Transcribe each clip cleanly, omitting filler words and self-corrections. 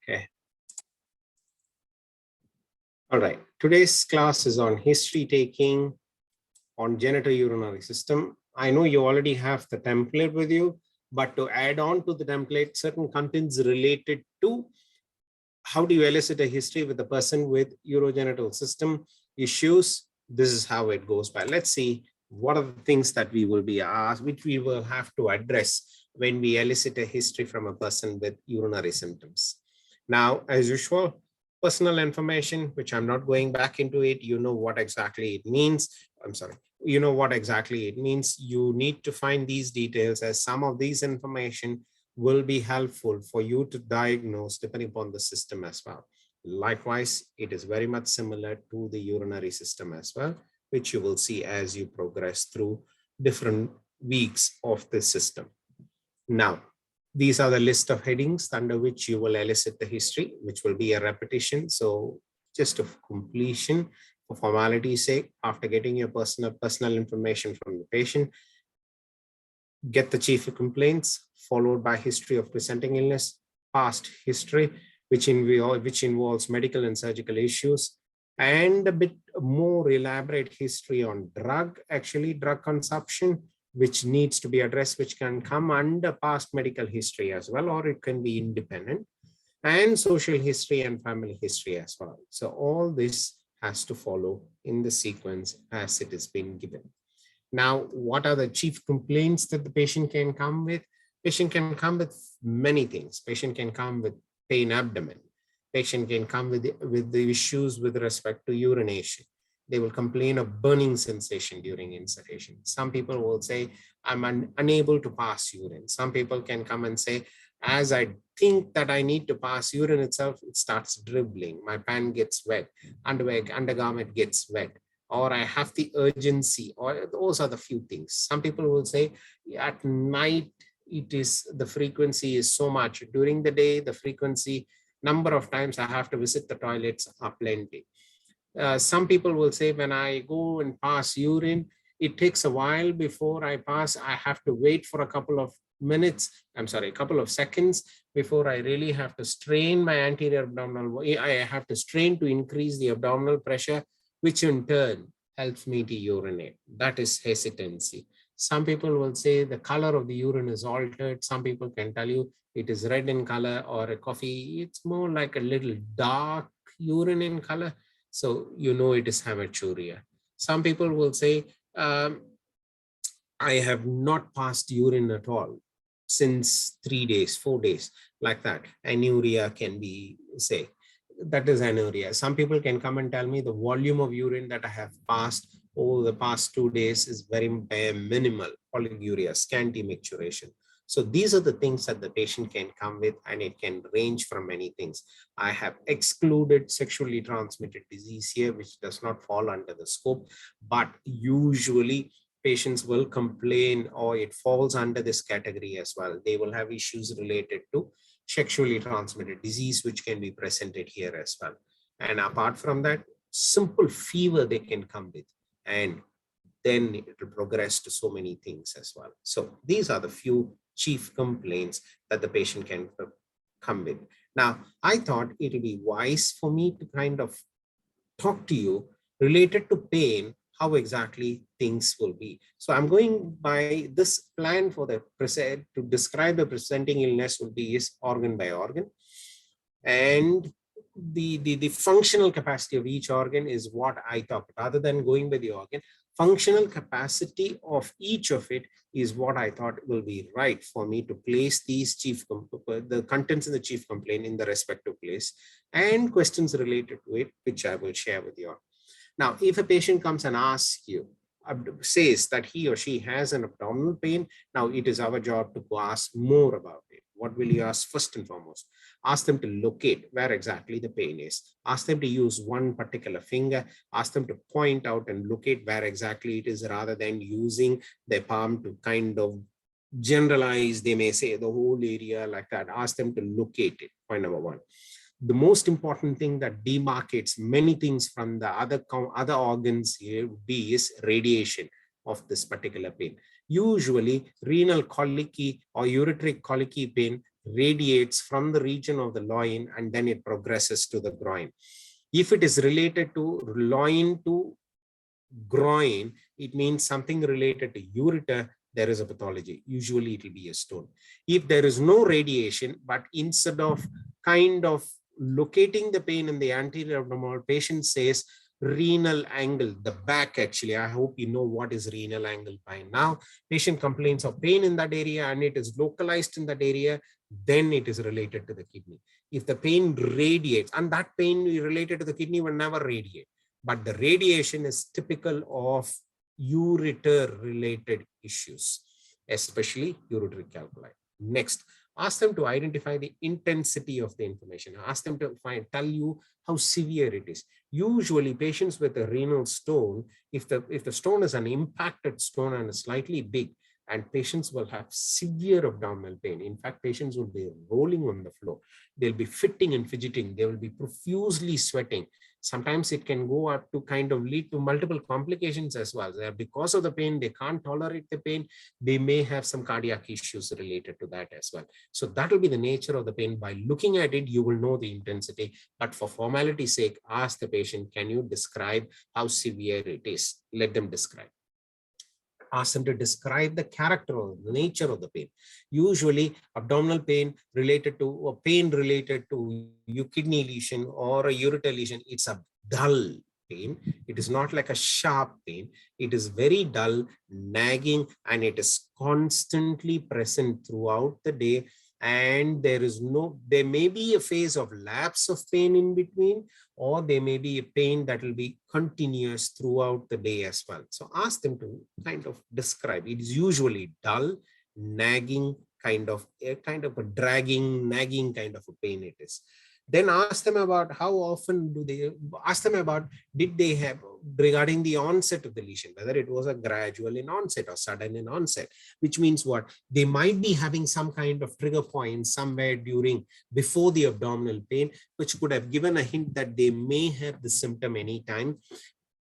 Okay. All right. Today's class is on history taking on genitourinary system. I know you already have the template with you, but to add on to the template, certain contents related to how do you elicit a history with a person with urogenital system issues. This is how it goes by. Let's see what are the things that we will be asked, which we will have to address when we elicit a history from a person with urinary symptoms. Now, as usual, personal information, which I'm not going back into it. You know what exactly it means. I'm sorry. You know what exactly it means. You need to find these details, as some of these information will be helpful for you to diagnose depending upon the system as well. Likewise, it is very much similar to the urinary system as well, which you will see as you progress through different weeks of the system. Now, these are the list of headings under which you will elicit the history, which will be a repetition. So just of completion, for formality's sake, after getting your personal information from the patient, get the chief of complaints, followed by history of presenting illness, past history, which involves medical and surgical issues, and a bit more elaborate history on drug consumption, which needs to be addressed, which can come under past medical history as well, or it can be independent, and social history and family history as well. So all this has to follow in the sequence as it has been given. Now, what are the chief complaints that the patient can come with? Patient can come with many things. Patient can come with pain abdomen. Patient can come with the issues with respect to urination. They will complain of burning sensation during insertion. Some people will say, I'm unable to pass urine. Some people can come and say, as I think that I need to pass urine itself, it starts dribbling. My pant gets wet, undergarment gets wet, or I have the urgency, or those are the few things. Some people will say at night, the frequency is so much. During the day, the frequency, number of times I have to visit the toilets are plenty. Some people will say when I go and pass urine, it takes a while before I pass. I have to wait for a couple of seconds before I really have to strain my anterior abdominal. I have to strain to increase the abdominal pressure, which in turn helps me to urinate. That is hesitancy. Some people will say the color of the urine is altered. Some people can tell you it is red in color, or a coffee, it's more like a little dark urine in color. So you know it is hematuria. Some people will say, I have not passed urine at all since 3 days, 4 days, like that. Anuria can be, say, that is anuria. Some people can come and tell me the volume of urine that I have passed over the past 2 days is very minimal, polyuria, scanty micturition. So these are the things that the patient can come with, and it can range from many things. I have excluded sexually transmitted disease here, which does not fall under the scope, but usually patients will complain, or it falls under this category as well. They will have issues related to sexually transmitted disease, which can be presented here as well. And apart from that, simple fever they can come with, and then it will progress to so many things as well. So these are the few chief complaints that the patient can come with. Now, I thought it would be wise for me to kind of talk to you related to pain, how exactly things will be. So I'm going by this plan for the present to describe the presenting illness will be is organ by organ. And the functional capacity of each organ is what I thought. Rather than going by the organ, functional capacity of each of it is what I thought will be right for me to place these the contents in the chief complaint in the respective place, and questions related to it, which I will share with you. Now, if a patient comes and asks you, says that he or she has an abdominal pain, now it is our job to ask more about it. What will you ask first and foremost? Ask them to locate where exactly the pain is. Ask them to use one particular finger. Ask them to point out and locate where exactly it is, rather than using their palm to kind of generalize. They may say the whole area like that. Ask them to locate it, point number one. The most important thing that demarcates many things from the other organs here would be is radiation of this particular pain. Usually renal colicky or ureteric colicky pain radiates from the region of the loin and then it progresses to the groin. If it is related to loin to groin, it means something related to ureter, there is a pathology. Usually it will be a stone. If there is no radiation, but instead of kind of locating the pain in the anterior abdominal, patient says renal angle, the back actually. I hope you know what is renal angle by now. Patient complains of pain in that area and it is localized in that area, then it is related to the kidney. If the pain radiates, and that pain related to the kidney will never radiate, but the radiation is typical of ureter related issues, especially ureteric calculi. Next, ask them to identify the intensity of the inflammation. Ask them to tell you how severe it is. Usually patients with a renal stone, if the stone is an impacted stone and is slightly big, and patients will have severe abdominal pain. In fact, patients will be rolling on the floor. They'll be fitting and fidgeting. They will be profusely sweating. Sometimes it can go up to kind of lead to multiple complications as well. Because of the pain, they can't tolerate the pain. They may have some cardiac issues related to that as well. So that will be the nature of the pain. By looking at it, you will know the intensity. But for formality's sake, ask the patient, can you describe how severe it is? Let them describe. Ask them to describe the character or the nature of the pain. Usually abdominal pain related to, or pain related to your kidney lesion or a ureter lesion, it's a dull pain. It is not like a sharp pain. It is very dull, nagging, and it is constantly present throughout the day. And there may be a phase of lapse of pain in between, or there may be a pain that will be continuous throughout the day as well. So ask them to kind of describe. It is usually dull, nagging, kind of a dragging, nagging kind of a pain it is. Then ask them about how often ask them about, did they have, regarding the onset of the lesion, whether it was a gradual in onset or sudden in onset, which means what? They might be having some kind of trigger point somewhere before the abdominal pain, which could have given a hint that they may have the symptom anytime.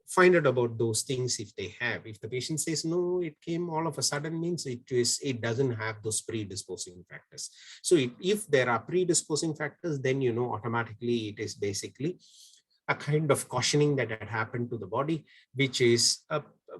Find out about those things if they have. If the patient says no, it came all of a sudden, means it doesn't have those predisposing factors. So if there are predisposing factors, then you know automatically it is basically a kind of cautioning that had happened to the body, which is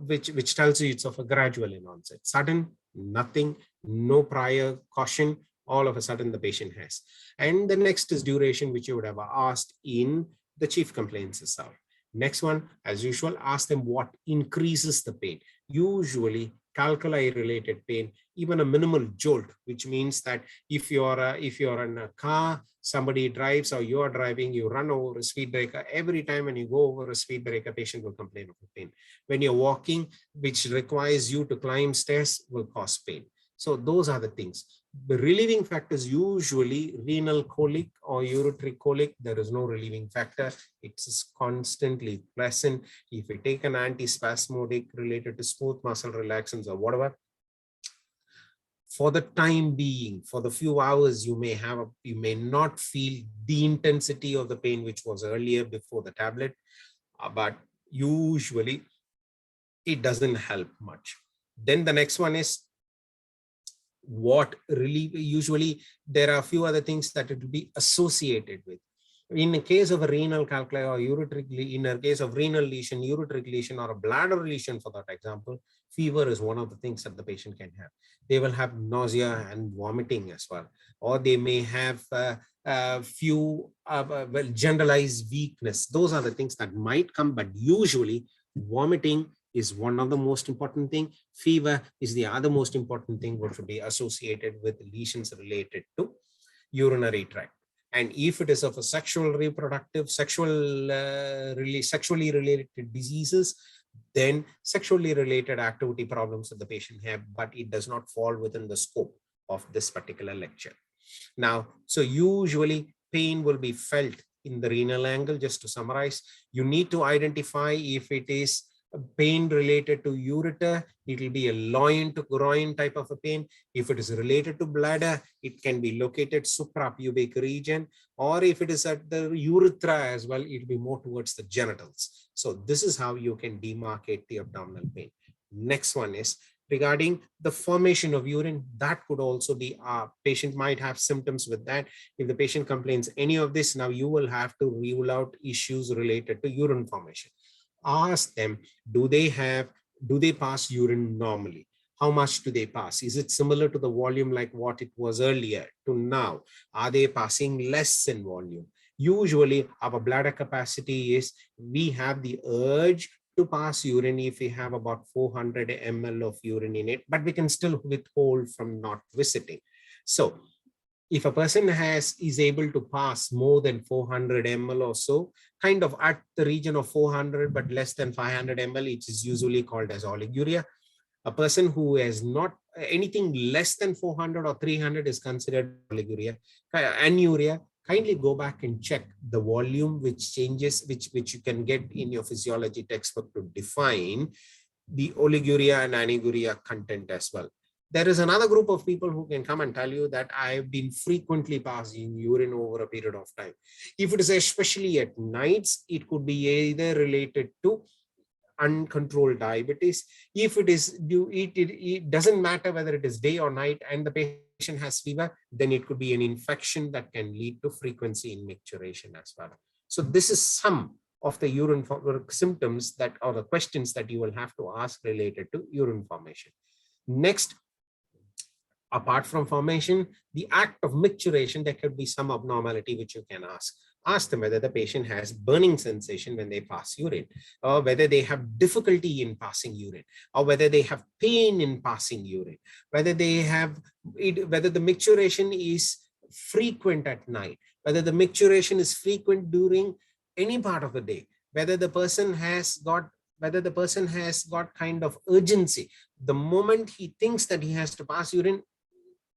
which tells you it's of a gradual in onset. Sudden, nothing, no prior caution, all of a sudden the patient has. And the next is duration, which you would have asked in the chief complaints itself. Next one, as usual, ask them what increases the pain. Usually calculi related pain, even a minimal jolt, which means that if you're in a car, somebody drives or you're driving, you run over a speed breaker. Every time when you go over a speed breaker, patient will complain of pain. When you're walking, which requires you to climb stairs, will cause pain. So those are the things. The relieving factors, usually renal colic or ureteric colic, there is no relieving factor. It's constantly present. If you take an antispasmodic related to smooth muscle relaxants or whatever, for the time being, for the few hours, you may not feel the intensity of the pain which was earlier before the tablet, but usually it doesn't help much. Then the next one is what relief. Usually there are a few other things that it will be associated with. In the case of a renal calculi or ureteric, in a case of renal lesion, ureteric lesion, or a bladder lesion, for that example, fever is one of the things that the patient can have. They will have nausea and vomiting as well, or they may have generalized weakness. Those are the things that might come, but usually vomiting is one of the most important thing. Fever is the other most important thing, which would be associated with lesions related to urinary tract. And if it is of a sexually related diseases, then sexually related activity problems that the patient have, but it does not fall within the scope of this particular lecture. Now, so usually pain will be felt in the renal angle. Just to summarize, you need to identify if it is pain related to ureter, it will be a loin to groin type of a pain. If it is related to bladder, it can be located suprapubic region, or if it is at the urethra as well, it will be more towards the genitals. So this is how you can demarcate the abdominal pain. Next one is regarding the formation of urine. That could also be, patient might have symptoms with that. If the patient complains any of this, now you will have to rule out issues related to urine formation. Ask them, do they have, do they pass urine normally? How much do they pass? Is it similar to the volume like what it was earlier to now? Are they passing less in volume? Usually our bladder capacity is, we have the urge to pass urine if we have about 400 ml of urine in it, but we can still withhold from not visiting. So if a person is able to pass more than 400 ml or so, kind of at the region of 400 but less than 500 ml, it is usually called as oliguria. A person who has not anything less than 400 or 300 is considered oliguria. Anuria, kindly go back and check the volume which changes, which you can get in your physiology textbook to define the oliguria and anuria content as well. There is another group of people who can come and tell you that I've been frequently passing urine over a period of time. If it is especially at nights, it could be either related to uncontrolled diabetes. If it is it doesn't matter whether it is day or night and the patient has fever, then it could be an infection that can lead to frequency in micturition as well. So this is some of the urine symptoms that, or the questions that you will have to ask related to urine formation. Next, apart from formation, the act of micturition, there could be some abnormality which you can ask. Ask them whether the patient has burning sensation when they pass urine, or whether they have difficulty in passing urine, or whether they have pain in passing urine, whether they have whether the micturition is frequent at night, whether the micturition is frequent during any part of the day, whether the person has got kind of urgency. The moment he thinks that he has to pass urine,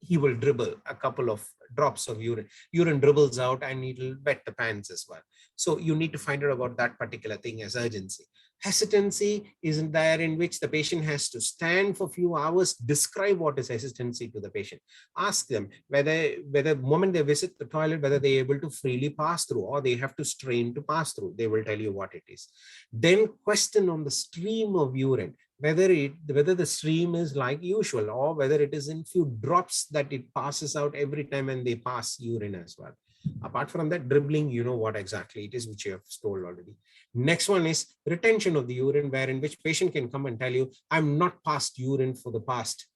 he will dribble a couple of drops of urine. Urine dribbles out and it'll wet the pants as well. So you need to find out about that particular thing as urgency. Hesitancy isn't there, in which the patient has to stand for a few hours. Describe what is hesitancy to the patient. Ask them whether the moment they visit the toilet, whether they're able to freely pass through or they have to strain to pass through. They will tell you what it is. Then question on the stream of urine, whether the stream is like usual or whether it is in few drops that it passes out every time when they pass urine as well. Apart from that, dribbling, you know what exactly it is, which you have told already. Next one is retention of the urine, where in which patient can come and tell you, I'm not passed urine for the past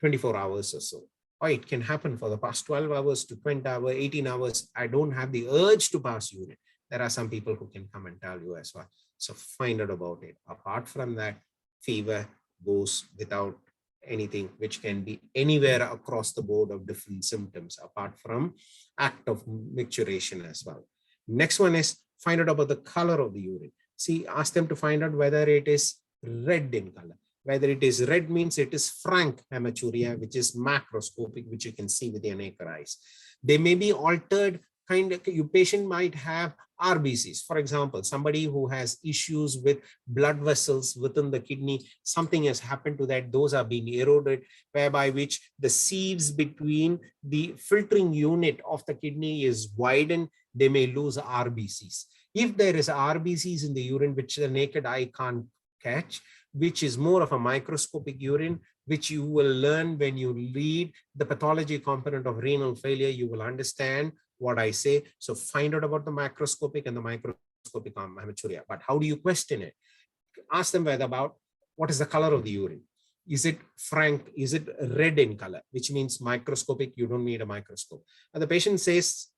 24 hours or so. Or it can happen for the past 12 hours to 20 hours, 18 hours. I don't have the urge to pass urine. There are some people who can come and tell you as well. So find out about it. Apart from that, fever goes without anything, which can be anywhere across the board of different symptoms, apart from act of micturition as well. Next one is find out about the color of the urine. See, ask them to find out whether it is red in color. Whether it is red means it is frank hematuria, which is macroscopic, which you can see with your naked eyes. They may be altered kind of, your patient might have RBCs. For example, somebody who has issues with blood vessels within the kidney, something has happened to that, those are being eroded, whereby which the sieves between the filtering unit of the kidney is widened, they may lose RBCs. If there is RBCs in the urine, which the naked eye can't catch, which is more of a microscopic urine, which you will learn when you read the pathology component of renal failure, you will understand what I say. So find out about the macroscopic and the microscopic hematuria. But how do you question it? Ask them whether about what is the color of the urine. Is it frank? Is it red in color? Which means microscopic, you don't need a microscope. And the patient says,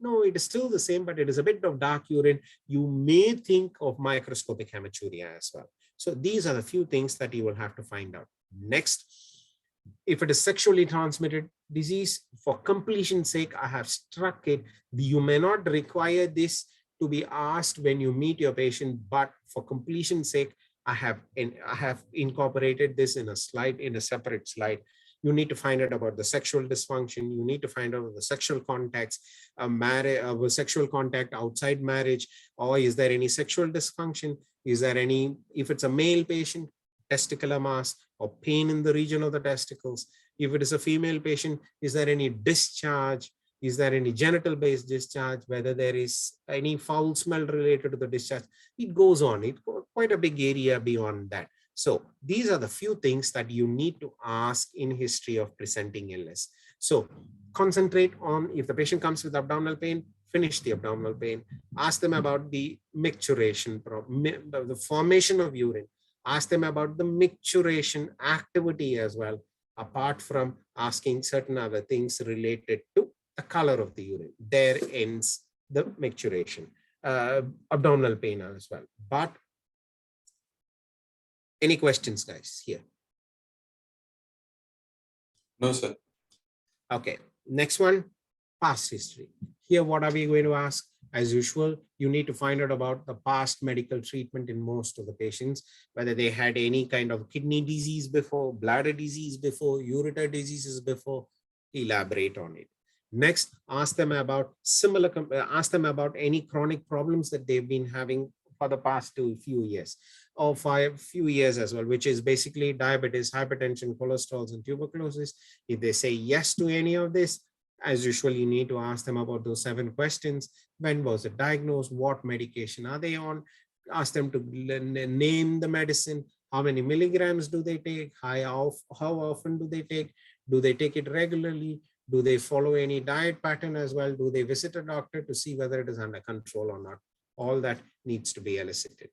no, it is still the same, but it is a bit of dark urine. You may think of microscopic hematuria as well. So these are the few things that you will have to find out. Next, if it is sexually transmitted disease, for completion's sake, I have struck it. You may not require this to be asked when you meet your patient, but for completion's sake, I have incorporated this in a slide, in a separate slide. You need to find out about the sexual dysfunction. You need to find out the sexual contacts, sexual contact outside marriage, or is there any sexual dysfunction? Is there any, if it's a male patient, testicular mass or pain in the region of the testicles? If it is a female patient, is there any discharge? Is there any genital-based discharge? Whether there is any foul smell related to the discharge? It goes on. It's quite a big area beyond that. So these are the few things that you need to ask in history of presenting illness. So concentrate on, if the patient comes with abdominal pain, finish the abdominal pain. Ask them about the micturition problem, the formation of urine. Ask them about the micturition activity as well, apart from asking certain other things related to the color of the urine. There ends the micturition, abdominal pain as well. But any questions, guys, here? No, sir. Okay, next one, past history. Here, what are we going to ask? As usual, you need to find out about the past medical treatment in most of the patients, whether they had any kind of kidney disease before, bladder disease before, ureter diseases before. Elaborate on it. Next, ask them about ask them about any chronic problems that they've been having for the past few years, or for a few years as well, which is basically diabetes, hypertension, cholesterol, and tuberculosis. If they say yes to any of this, as usual, you need to ask them about those 7 questions. When was it diagnosed? What medication are they on? Ask them to name the medicine. How many milligrams do they take? How often do they take? Do they take it regularly? Do they follow any diet pattern as well? Do they visit a doctor to see whether it is under control or not? All that needs to be elicited.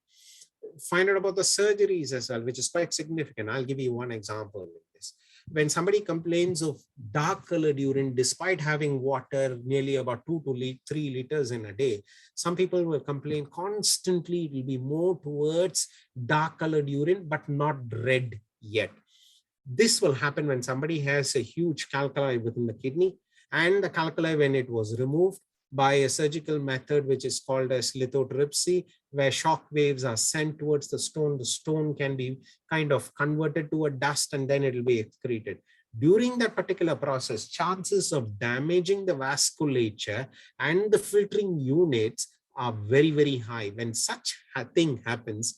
Find out about the surgeries as well, which is quite significant. I'll give you one example of this. When somebody complains of dark colored urine, despite having water nearly about 2 to 3 liters in a day, some people will complain constantly. It will be more towards dark colored urine, but not red yet. This will happen when somebody has a huge calculi within the kidney, and the calculi, when it was removed by a surgical method, which is called as lithotripsy, where shock waves are sent towards the stone can be kind of converted to a dust, and then it will be excreted. During that particular process, chances of damaging the vasculature and the filtering units are very, very high. When such a thing happens,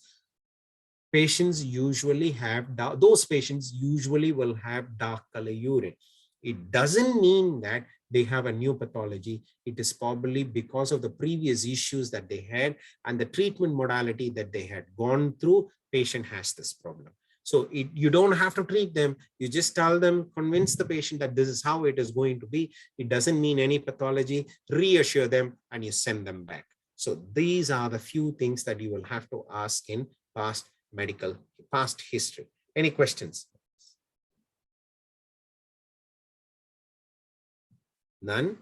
patients usually have, those patients usually will have dark color urine. It doesn't mean that they have a new pathology. It is probably because of the previous issues that they had and the treatment modality that they had gone through. Patient has this problem. So you don't have to treat them. You just tell them, convince the patient that this is how it is going to be. It doesn't mean any pathology. Reassure them and you send them back. So these are the few things that you will have to ask in past history. Any questions? None?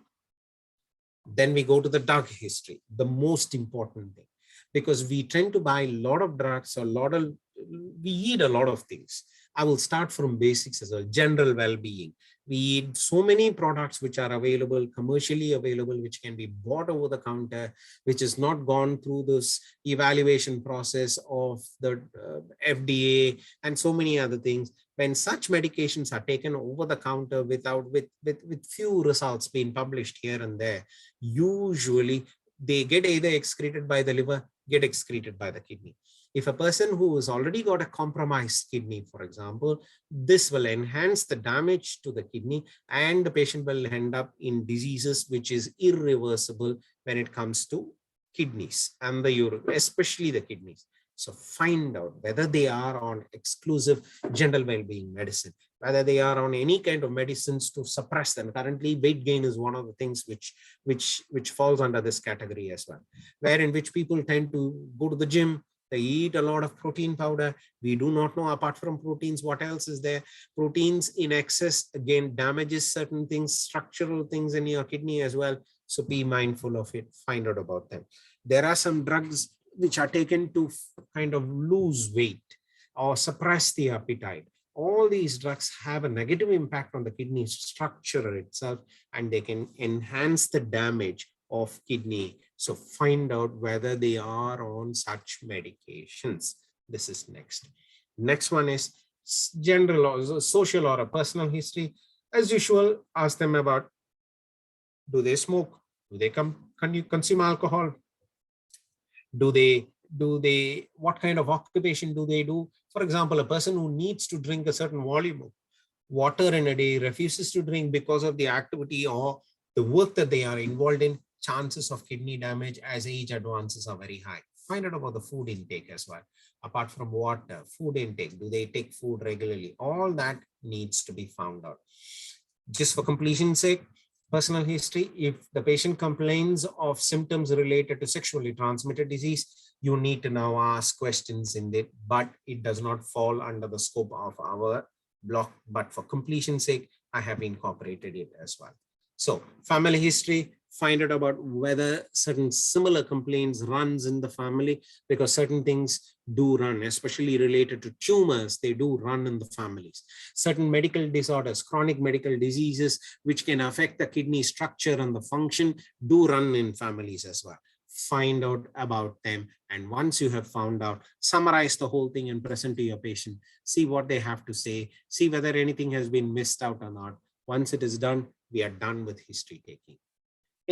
Then we go to the drug history, the most important thing, because we tend to buy a lot of drugs, we eat a lot of things. I will start from basics as well. General well-being. We eat so many products which are available, commercially available, which can be bought over the counter, which has not gone through this evaluation process of the FDA and so many other things. When such medications are taken over the counter with few results being published here and there, usually they get either excreted by the liver, get excreted by the kidney. If a person who has already got a compromised kidney, for example, this will enhance the damage to the kidney, and the patient will end up in diseases which is irreversible when it comes to kidneys and the urine, especially the kidneys. So find out whether they are on exclusive general well-being medicine, whether they are on any kind of medicines to suppress them. Currently, weight gain is one of the things which falls under this category as well, where in which people tend to go to the gym. They eat a lot of protein powder. We do not know, apart from proteins, what else is there. Proteins in excess, again, damages certain things, structural things in your kidney as well. So be mindful of it. Find out about them. There are some drugs which are taken to kind of lose weight or suppress the appetite. All these drugs have a negative impact on the kidney structure itself, and they can enhance the damage of kidney. So find out whether they are on such medications. This is next. Next one is general or social or a personal history. As usual, ask them about, do they smoke? Do they consume alcohol? What kind of occupation do they do? For example, a person who needs to drink a certain volume of water in a day refuses to drink because of the activity or the work that they are involved in, chances of kidney damage as age advances are very high. Find out about the food intake as well. Apart from water, food intake, do they take food regularly? All that needs to be found out. Just for completion's sake, personal history, if the patient complains of symptoms related to sexually transmitted disease, you need to now ask questions in it, but it does not fall under the scope of our block. But for completion's sake, I have incorporated it as well. So family history, find out about whether certain similar complaints runs in the family, because certain things do run, especially related to tumors, they do run in the families. Certain medical disorders, chronic medical diseases, which can affect the kidney structure and the function, do run in families as well. Find out about them. And once you have found out, summarize the whole thing and present to your patient. See what they have to say. See whether anything has been missed out or not. Once it is done, we are done with history taking.